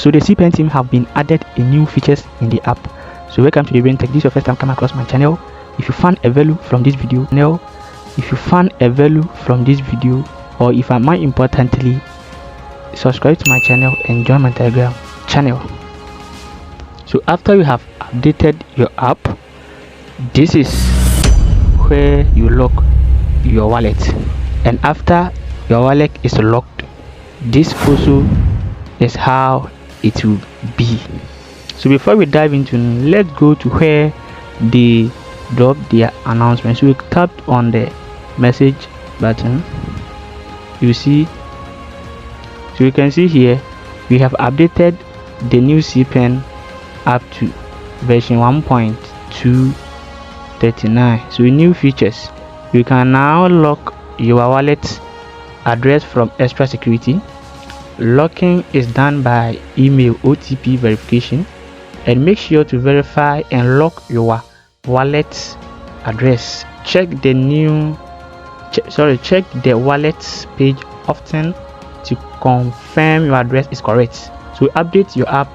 So the cPen team have been added a new features in the app. So welcome to the Brain Tech. This is your first time coming across my channel. If you found a value from this video, or if I more importantly, subscribe to my channel and join my Telegram channel. So after you have updated your app, this is where you lock your wallet, and after your wallet is locked, this also is how it will be. So before we dive into, let's go to where they drop their announcement. So we tapped on the message button, you see, so you can see here we have updated the new cPen up to version 1.2.39. so new features, you can now lock your wallet address from extra security. Locking is done by email OTP verification, and make sure to verify and lock your wallet address. Check the wallet page often to confirm your address is correct. So update your app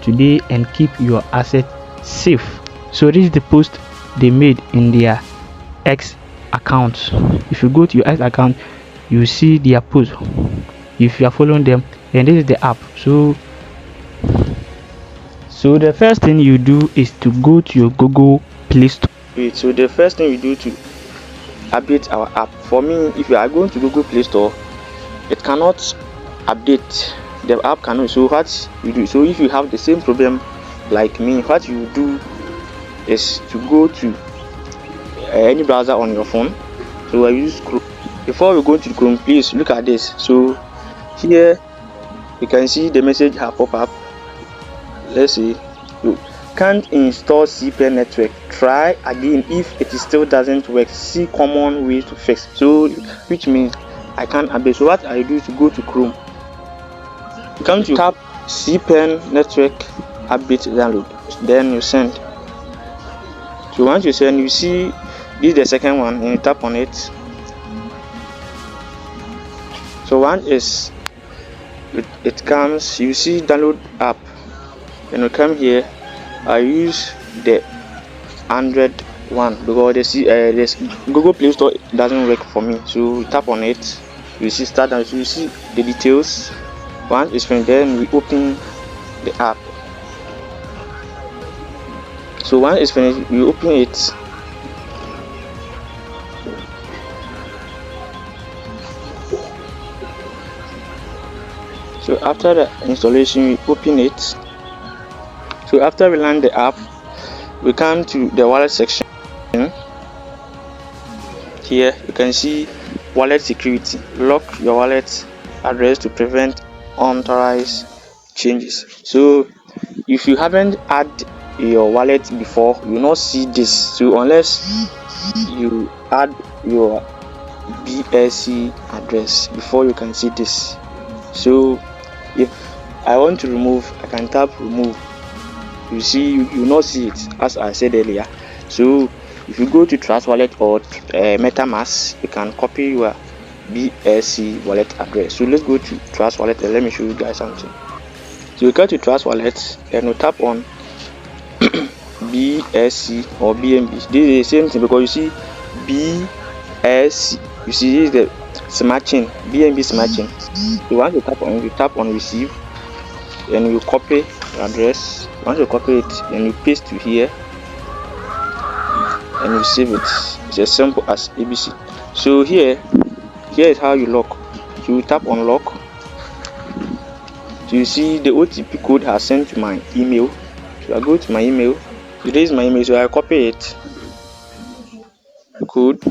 today and keep your asset safe. So this is the post they made in their X account. If you go to your X account, you see their post if you are following them, and this is the app. So the first thing you do is to go to your Google Play Store. So the first thing we do to update our app, for me, if you are going to Google Play Store, it cannot update, the app cannot. So what you do, so if you have the same problem like me, what you do is to go to any browser on your phone. So I use Chrome. Before we go to Chrome, please look at this. So here you can see the message have pop up. Let's see, you can't install cPen network, try again. If it still doesn't work, see common ways to fix. So which means I can't update. So what I do is to go to Chrome, you come to tap cPen network update download, then you send. So once you send, you see this is the second one, and you tap on it. So one is it comes, you see download app, and you come here. I use the Android one because this Google Play Store doesn't work for me. So you tap on it, you see start, and so you see the details. Once it's finished, then we open the app. So once it's finished, we open it. So after the installation, we open it. So after we land the app, we come to the wallet section. Here you can see wallet security. Lock your wallet address to prevent unauthorized changes. So if you haven't added your wallet before, you will not see this. So unless you add your BSC address before, you can see this. So if I want to remove, I can tap remove. You see, you will not see it as I said earlier. So if you go to Trust Wallet or MetaMask, you can copy your BSC wallet address. So let's go to Trust Wallet and let me show you guys something. So you go to Trust Wallet and you tap on BSC or BNB. This is the same thing because you see BSC. You see this is the Smart Chain, BNB Smart Chain. You want to tap on receive, and you copy your address. Once you copy it, then you paste to here, and you save it. It's as simple as ABC. So here is how you lock. So you tap on lock. So you see the OTP code has sent to my email. So I go to my email. So this is my email. So I copy it. Code.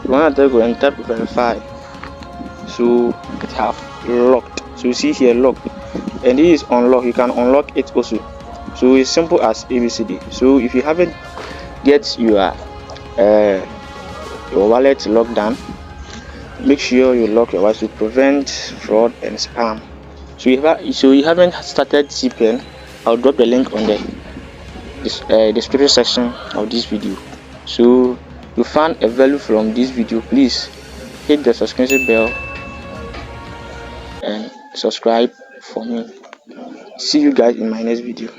You want to go and tap verify. So it have locked. So you see here locked, and this is unlock. You can unlock it also. So it's simple as ABCD. So if you haven't get your wallet locked down, make sure you lock your wallet to prevent fraud and spam. So you haven't started cPen, I'll drop the link on the description section of this video. So you found a value from this video, please hit the subscription bell and subscribe for me. See you guys in my next video.